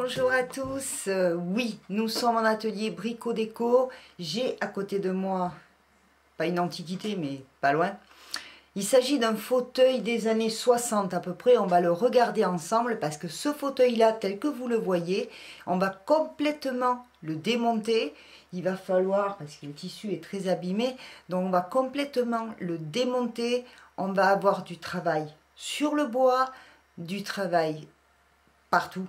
Bonjour à tous, oui, nous sommes en atelier Brico Déco. J'ai à côté de moi, pas une antiquité, mais pas loin. Il s'agit d'un fauteuil des années 60 à peu près. On va le regarder ensemble parce que ce fauteuil-là, tel que vous le voyez, on va complètement le démonter. Il va falloir, parce que le tissu est très abîmé, donc on va complètement le démonter. On va avoir du travail sur le bois, du travail partout.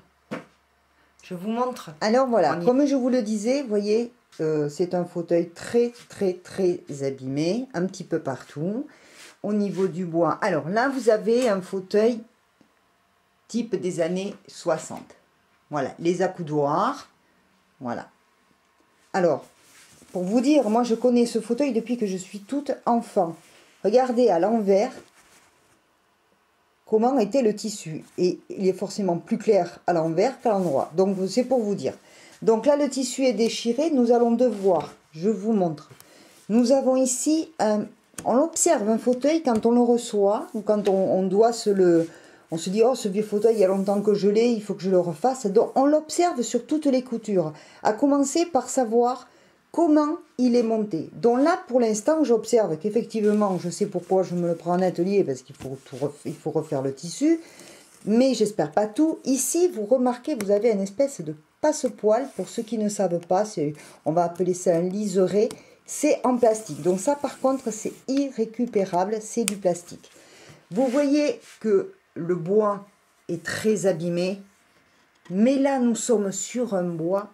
Je vous montre. Alors voilà, comme je vous le disais, vous voyez, c'est un fauteuil très abîmé, un petit peu partout, au niveau du bois. Alors là, vous avez un fauteuil type des années 60. Voilà, les accoudoirs, voilà. Alors, pour vous dire, moi je connais ce fauteuil depuis que je suis toute enfant. Regardez à l'envers comment était le tissu. Et il est forcément plus clair à l'envers qu'à l'endroit. Donc c'est pour vous dire. Donc là, le tissu est déchiré. Nous allons devoir, je vous montre. Nous avons ici, on observe un fauteuil quand on le reçoit, ou quand on doit on se dit, oh ce vieux fauteuil, il y a longtemps que je l'ai, il faut que je le refasse. Donc on l'observe sur toutes les coutures. À commencer par savoir comment il est monté. Donc là, pour l'instant, j'observe qu'effectivement, je sais pourquoi je me le prends en atelier, parce qu'il faut refaire le tissu, mais j'espère pas tout. Ici, vous remarquez, vous avez une espèce de passe-poil. Pour ceux qui ne savent pas, on va appeler ça un liseret. C'est en plastique. Donc ça, par contre, c'est irrécupérable, c'est du plastique. Vous voyez que le bois est très abîmé, mais là, nous sommes sur un bois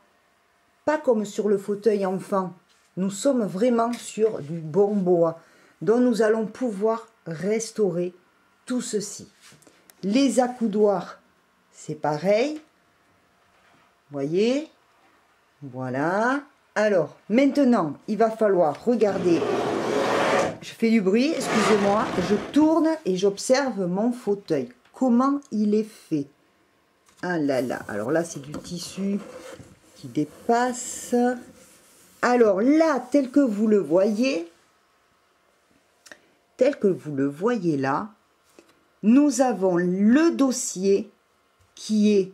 pas comme sur le fauteuil enfant. Nous sommes vraiment sur du bon bois, dont nous allons pouvoir restaurer tout ceci. Les accoudoirs, c'est pareil. Voyez, voilà. Alors, maintenant, il va falloir regarder. Je fais du bruit, excusez-moi. Je tourne et j'observe mon fauteuil. Comment il est fait. Ah là là, alors là, c'est du tissu qui dépasse. Alors là, tel que vous le voyez là, nous avons le dossier qui est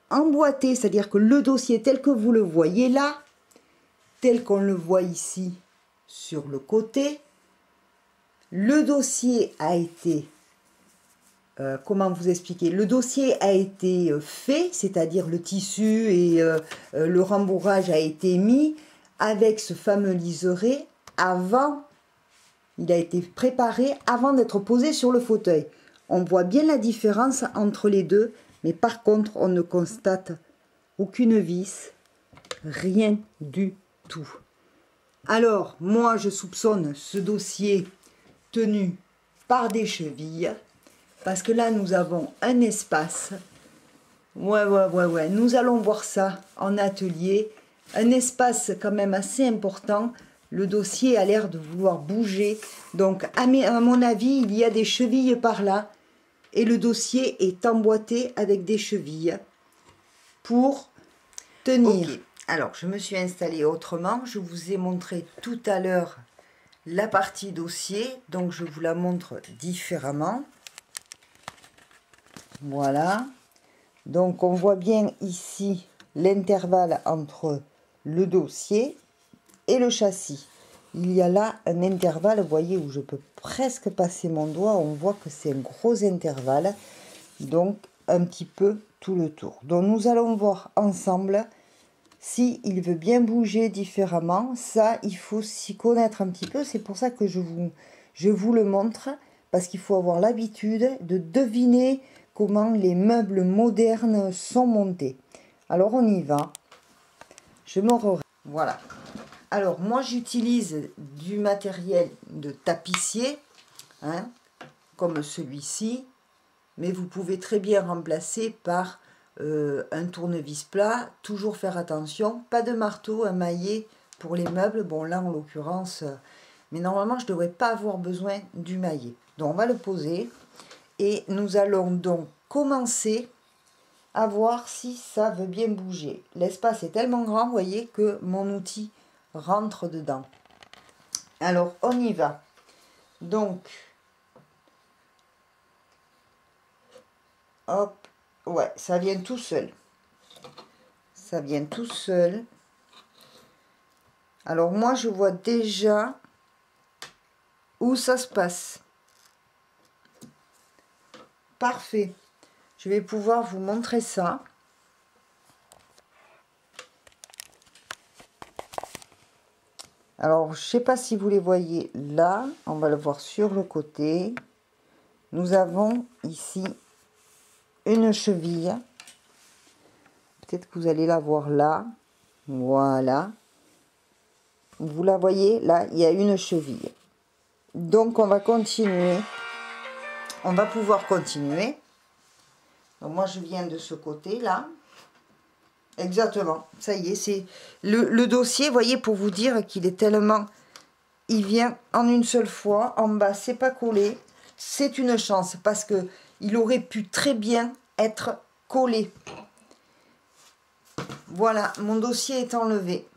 emboîté, c'est-à-dire que le dossier tel que vous le voyez là, tel qu'on le voit ici sur le côté, le dossier a été, comment vous expliquer, le dossier a été fait, c'est-à-dire le tissu et le rembourrage a été mis avec ce fameux liseret avant. Il a été préparé avant d'être posé sur le fauteuil. On voit bien la différence entre les deux, mais par contre, on ne constate aucune vis, rien du tout. Alors, moi, je soupçonne ce dossier tenu par des chevilles, parce que là, nous avons un espace. Ouais. Nous allons voir ça en atelier. Un espace quand même assez important. Le dossier a l'air de vouloir bouger. Donc, à mon avis, il y a des chevilles par là. Et le dossier est emboîté avec des chevilles pour tenir. Okay. Alors, je me suis installée autrement. Je vous ai montré tout à l'heure la partie dossier. Donc, je vous la montre différemment. Voilà. Donc, on voit bien ici l'intervalle entre le dossier et le châssis. Il y a là un intervalle, vous voyez, où je peux presque passer mon doigt. On voit que c'est un gros intervalle. Donc, un petit peu tout le tour. Donc, nous allons voir ensemble si il veut bien bouger différemment. Ça, il faut s'y connaître un petit peu. C'est pour ça que je vous le montre. Parce qu'il faut avoir l'habitude de deviner comment les meubles modernes sont montés. Alors, on y va. Je me voilà. Alors, moi, j'utilise du matériel de tapissier, hein, comme celui-ci, mais vous pouvez très bien remplacer par un tournevis plat. Toujours faire attention, pas de marteau, un maillet pour les meubles. Bon, là, en l'occurrence, mais normalement, je ne devrais pas avoir besoin du maillet. Donc, on va le poser et nous allons donc commencer à voir si ça veut bien bouger. L'espace est tellement grand, vous voyez, que mon outil rentre dedans. Alors, on y va. Donc, hop, ouais, ça vient tout seul. ça vient tout seul. Alors moi, je vois déjà où ça se passe. Parfait. Je vais pouvoir vous montrer ça. Alors, je ne sais pas si vous les voyez là. On va le voir sur le côté. Nous avons ici une cheville. Peut-être que vous allez la voir là. Voilà. Vous la voyez là, il y a une cheville. Donc, on va continuer. On va pouvoir continuer. Donc, moi, je viens de ce côté-là. Exactement. Ça y est, c'est le dossier, voyez, pour vous dire qu'il est tellement... Il vient en une seule fois. En bas, c'est pas collé. C'est une chance parce que il aurait pu très bien être collé. Voilà, mon dossier est enlevé.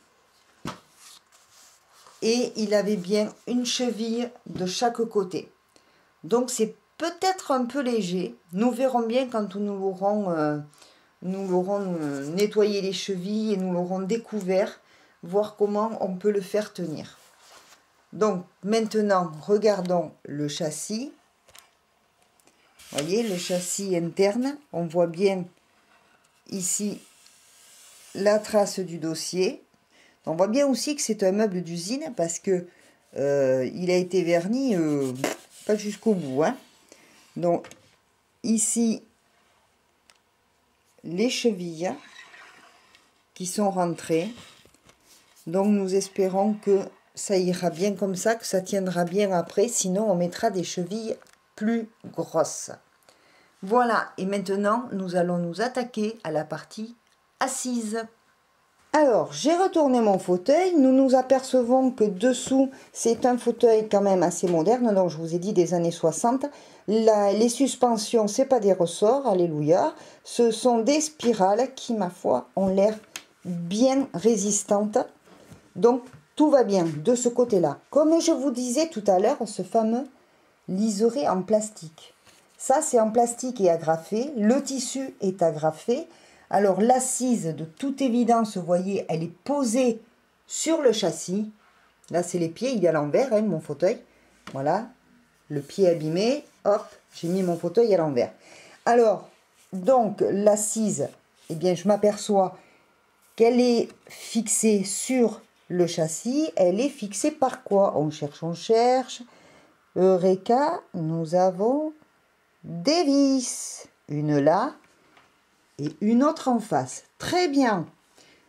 Et il avait bien une cheville de chaque côté. Donc, c'est peut-être un peu léger. Nous verrons bien quand nous l'aurons nettoyé les chevilles et nous l'aurons découvert, voir comment on peut le faire tenir. Donc, maintenant, regardons le châssis. Vous voyez, le châssis interne, on voit bien ici la trace du dossier. On voit bien aussi que c'est un meuble d'usine parce que il a été verni pas jusqu'au bout, hein. Donc, ici, les chevilles qui sont rentrées. Donc, nous espérons que ça ira bien comme ça, que ça tiendra bien après. Sinon, on mettra des chevilles plus grosses. Voilà, et maintenant, nous allons nous attaquer à la partie assise. Alors, j'ai retourné mon fauteuil. Nous nous apercevons que dessous, c'est un fauteuil quand même assez moderne. Donc, je vous ai dit des années 60. Les suspensions, c'est pas des ressorts, alléluia. Ce sont des spirales qui, ma foi, ont l'air bien résistantes. Donc, tout va bien de ce côté-là. Comme je vous disais tout à l'heure, ce fameux liseré en plastique. Ça, c'est en plastique et agrafé. Le tissu est agrafé. Alors, l'assise, de toute évidence, vous voyez, elle est posée sur le châssis. Là, c'est les pieds, il est à l'envers, hein, mon fauteuil. Voilà, le pied abîmé. Hop, j'ai mis mon fauteuil à l'envers. Alors, donc, l'assise, eh bien, je m'aperçois qu'elle est fixée sur le châssis. Elle est fixée par quoi? On cherche. Eureka, nous avons des vis. Une là et une autre en face. Très bien.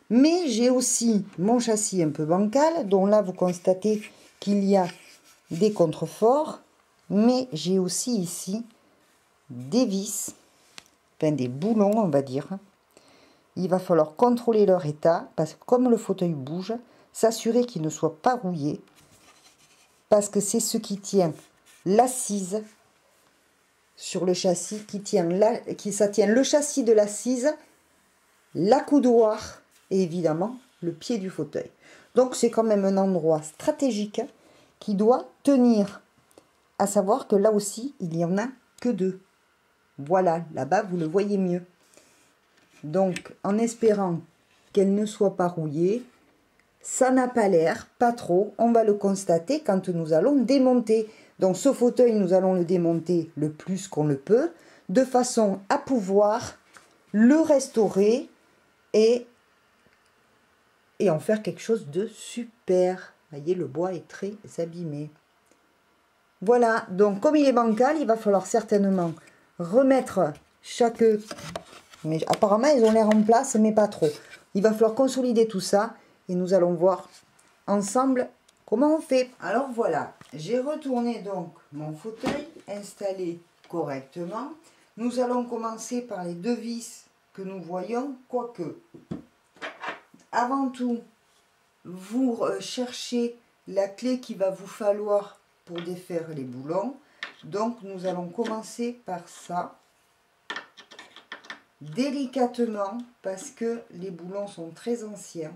Mais j'ai aussi mon châssis un peu bancal, dont là vous constatez qu'il y a des contreforts. Mais j'ai aussi ici des vis, enfin des boulons on va dire. Il va falloir contrôler leur état, parce que comme le fauteuil bouge, s'assurer qu'il ne soit pas rouillé, parce que c'est ce qui tient l'assise sur le châssis, ça tient le châssis de l'assise, l'accoudoir et évidemment le pied du fauteuil. Donc c'est quand même un endroit stratégique qui doit tenir, à savoir que là aussi il n'y en a que deux. Voilà, là-bas vous le voyez mieux. Donc en espérant qu'elle ne soit pas rouillée, ça n'a pas l'air, pas trop, on va le constater quand nous allons démonter. Donc ce fauteuil, nous allons le démonter le plus qu'on le peut, de façon à pouvoir le restaurer et en faire quelque chose de super. Vous voyez, le bois est très abîmé. Voilà, donc comme il est bancal, il va falloir certainement remettre chaque... Mais apparemment, ils ont l'air en place, mais pas trop. Il va falloir consolider tout ça et nous allons voir ensemble comment on fait. Alors voilà, j'ai retourné donc mon fauteuil installé correctement. Nous allons commencer par les deux vis que nous voyons, quoique avant tout, vous cherchez la clé qu'il va vous falloir pour défaire les boulons. Donc nous allons commencer par ça, délicatement, parce que les boulons sont très anciens.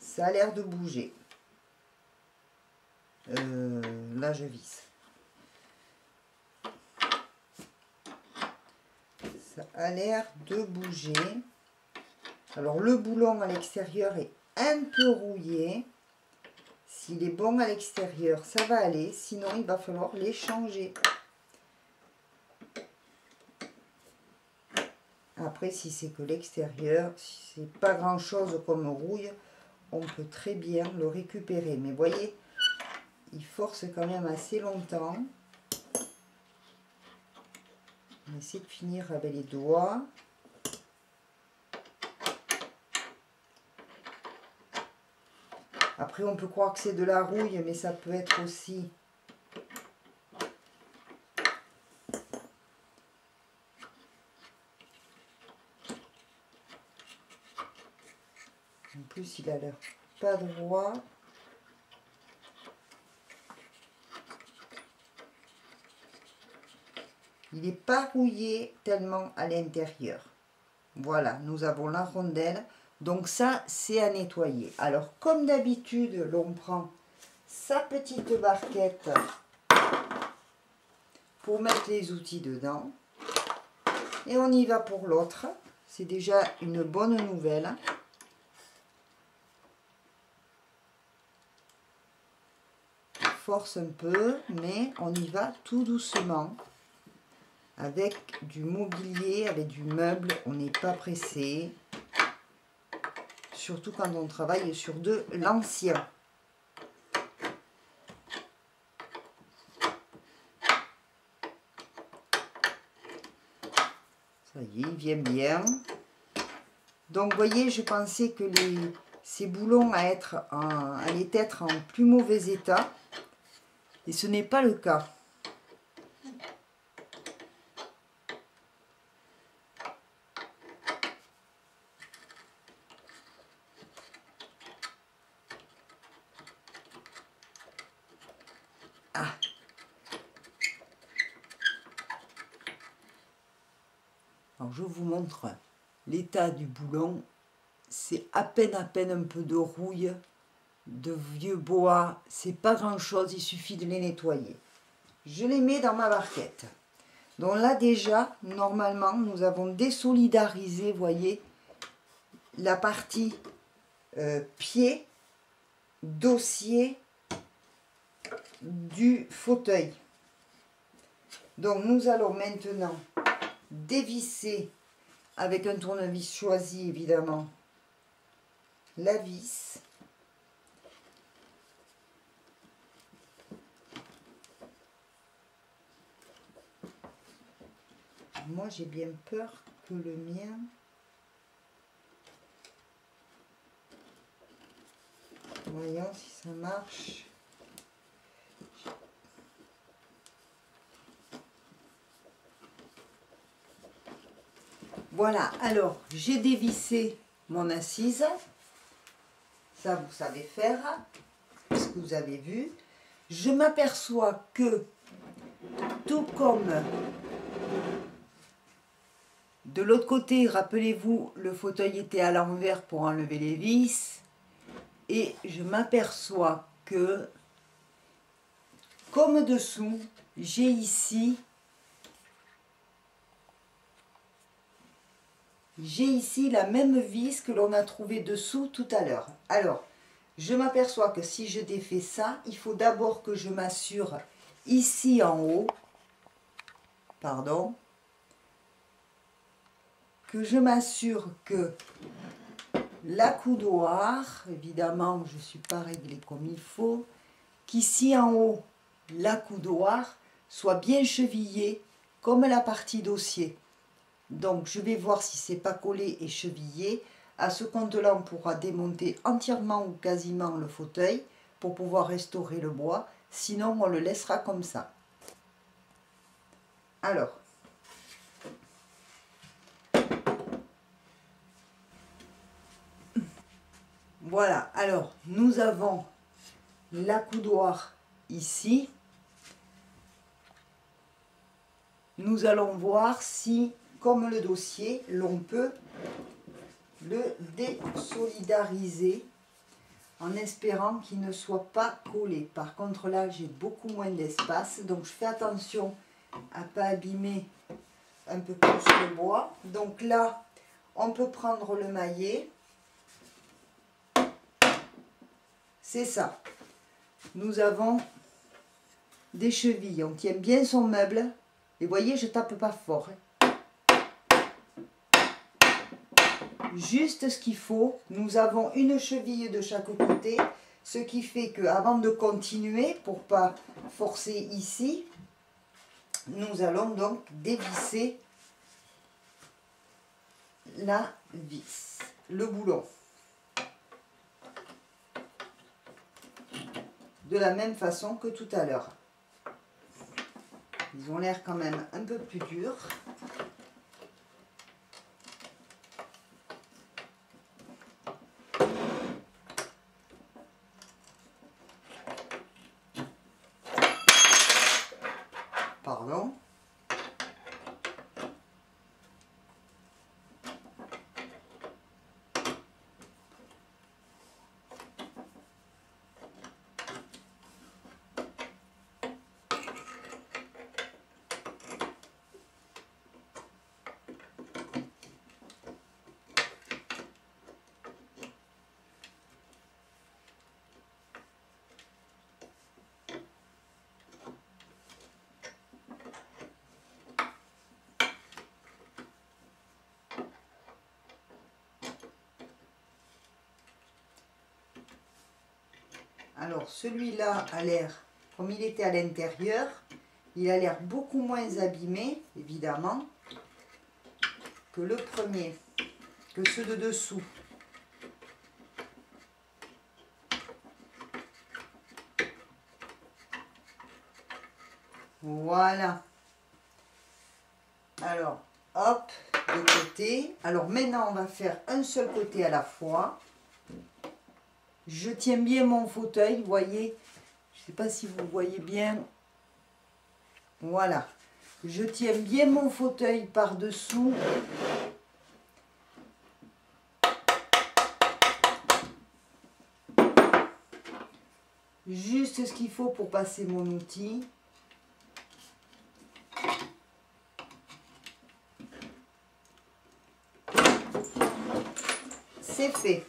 Ça a l'air de bouger. Là, je visse. a l'air de bouger. Alors le boulon à l'extérieur est un peu rouillé. S'il est bon à l'extérieur, ça va aller. Sinon, il va falloir les changer. Après, si c'est que l'extérieur, si c'est pas grand chose comme rouille, on peut très bien le récupérer. Mais voyez, il force quand même assez longtemps. On essaie de finir avec les doigts. Après, on peut croire que c'est de la rouille, mais ça peut être aussi en plus, il a l'air pas droit. Il n'est pas rouillé tellement à l'intérieur. Voilà, nous avons la rondelle. Donc ça, c'est à nettoyer. Alors, comme d'habitude, l'on prend sa petite barquette pour mettre les outils dedans. Et on y va pour l'autre. C'est déjà une bonne nouvelle. On force un peu, mais on y va tout doucement. Avec du mobilier, avec du meuble, on n'est pas pressé. Surtout quand on travaille sur de l'ancien. Ça y est, il vient bien. Donc, vous voyez, je pensais que ces boulons allaient être en plus mauvais état. Et ce n'est pas le cas. Ah. Alors, je vous montre l'état du boulon. C'est à peine un peu de rouille, de vieux bois. C'est pas grand chose, il suffit de les nettoyer. Je les mets dans ma barquette. Donc là déjà, normalement, nous avons désolidarisé, voyez, la partie pied, dossier du fauteuil. Donc nous allons maintenant dévisser avec un tournevis choisi évidemment la vis. Moi j'ai bien peur que le mien voyons si ça marche. Voilà, alors j'ai dévissé mon assise. Ça vous savez faire, ce que vous avez vu. Je m'aperçois que tout comme de l'autre côté, rappelez-vous, le fauteuil était à l'envers pour enlever les vis. Et je m'aperçois que, comme dessous, j'ai ici la même vis que l'on a trouvée dessous tout à l'heure. Alors, je m'aperçois que si je défais ça, il faut d'abord que je m'assure ici en haut, pardon, que je m'assure que l'accoudoir, évidemment je ne suis pas réglée comme il faut, qu'ici en haut, l'accoudoir soit bien chevillé comme la partie dossier. Donc je vais voir si c'est pas collé et chevillé. À ce compte-là, on pourra démonter entièrement ou quasiment le fauteuil pour pouvoir restaurer le bois. Sinon, on le laissera comme ça. Alors, voilà. Alors, nous avons l'accoudoir ici. Nous allons voir si, comme le dossier, l'on peut le désolidariser en espérant qu'il ne soit pas collé. Par contre là j'ai beaucoup moins d'espace, donc je fais attention à ne pas abîmer un peu plus le bois. Donc là, on peut prendre le maillet. C'est ça. Nous avons des chevilles. On tient bien son meuble. Et vous voyez, je tape pas fort. Juste ce qu'il faut. Nous avons une cheville de chaque côté. Ce qui fait que avant de continuer, pour pas forcer ici, nous allons donc dévisser la vis, le boulon. De la même façon que tout à l'heure. Ils ont l'air quand même un peu plus durs. Pardon. Alors celui-là a l'air, comme il était à l'intérieur, il a l'air beaucoup moins abîmé, évidemment, que le premier, que ceux de dessous. Voilà. Alors, hop, de côté. Alors maintenant, on va faire un seul côté à la fois. Je tiens bien mon fauteuil, vous voyez. Je ne sais pas si vous voyez bien. Voilà. Je tiens bien mon fauteuil par-dessous. Juste ce qu'il faut pour passer mon outil. C'est fait.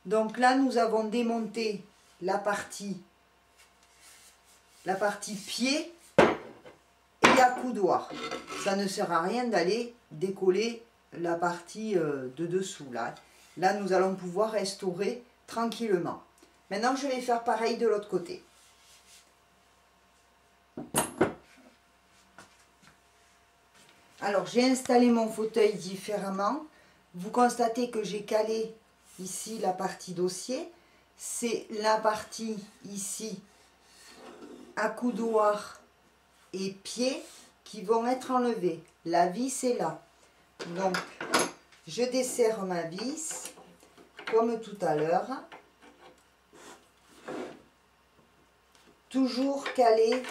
Donc là, nous avons démonté la partie pied et accoudoir. Ça ne sert à rien d'aller décoller la partie de dessous. Là, nous allons pouvoir restaurer tranquillement. Maintenant, je vais faire pareil de l'autre côté. Alors, j'ai installé mon fauteuil différemment. Vous constatez que j'ai calé ici la partie dossier. C'est la partie ici, accoudoir et pied, qui vont être enlevés. La vis est là. Donc, je desserre ma vis, comme tout à l'heure. Toujours caler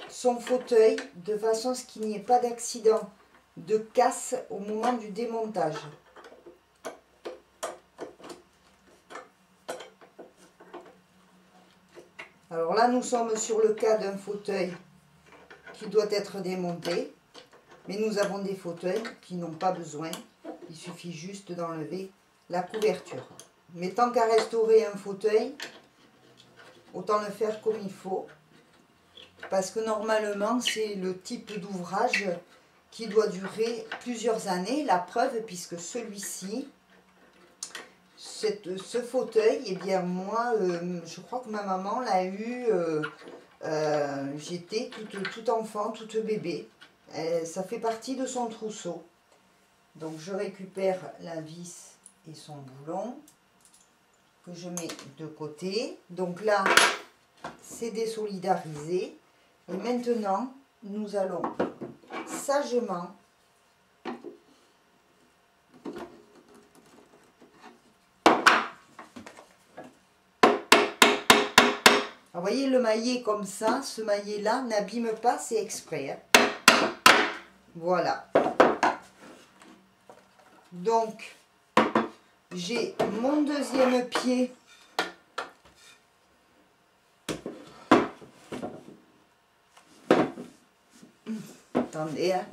son fauteuil de façon à ce qu'il n'y ait pas d'accident de casse au moment du démontage. Alors là, nous sommes sur le cas d'un fauteuil qui doit être démonté, mais nous avons des fauteuils qui n'ont pas besoin. Il suffit juste d'enlever la couverture. Mais tant qu'à restaurer un fauteuil, autant le faire comme il faut. Parce que normalement, c'est le type d'ouvrage qui doit durer plusieurs années. La preuve, puisque celui-ci, ce fauteuil, eh bien moi, je crois que ma maman l'a eu, j'étais tout enfant, toute bébé. Ça fait partie de son trousseau. Donc je récupère la vis et son boulon que je mets de côté. Donc là, c'est désolidarisé. Et maintenant, nous allons sagement vous voyez le maillet comme ça, ce maillet là n'abîme pas, c'est exprès. Voilà. Donc, j'ai mon deuxième pied attendez, hein.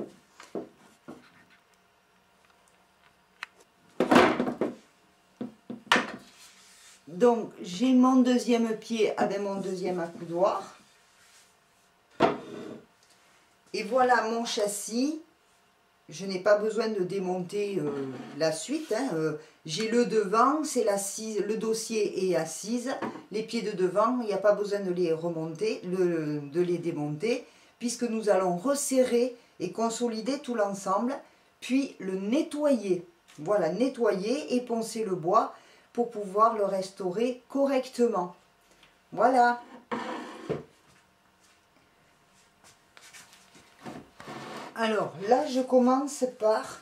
Donc, j'ai mon deuxième pied avec mon deuxième accoudoir. Et voilà mon châssis. Je n'ai pas besoin de démonter la suite, hein. J'ai le devant, c'est l'assise, le dossier est assise. Les pieds de devant, il n'y a pas besoin de les remonter, de les démonter, puisque nous allons resserrer et consolider tout l'ensemble, puis le nettoyer. Voilà, nettoyer et poncer le bois pour pouvoir le restaurer correctement. Voilà. Alors là, je commence par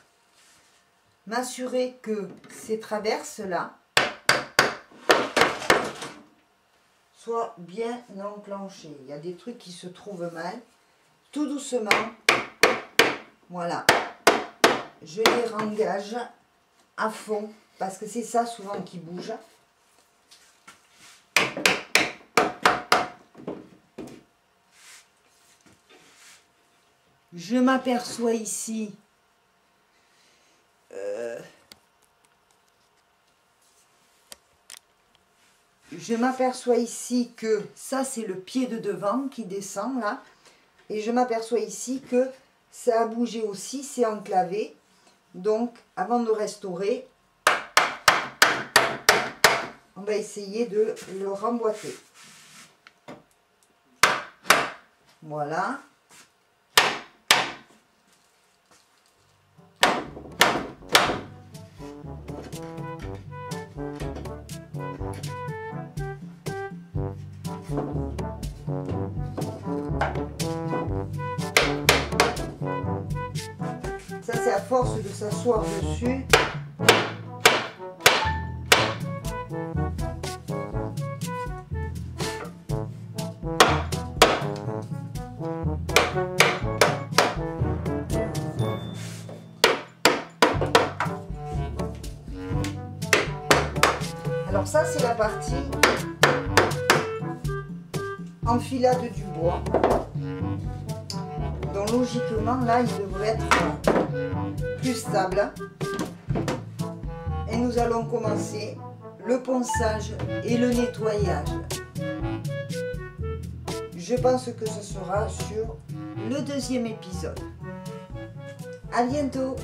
m'assurer que ces traverses-là soient bien enclenchées. Il y a des trucs qui se trouvent mal. Tout doucement, voilà, je les rengage à fond, parce que c'est ça souvent qui bouge. Je m'aperçois ici que ça c'est le pied de devant qui descend là, et je m'aperçois ici que ça a bougé aussi, c'est enclavé. Donc avant de restaurer, on va essayer de le remboîter. Voilà. Ça, c'est à force de s'asseoir dessus. Alors ça, c'est la partie enfilade du bois. Donc logiquement, là, il devrait être plus stable. Et nous allons commencer le ponçage et le nettoyage. Je pense que ce sera sur le deuxième épisode. À bientôt!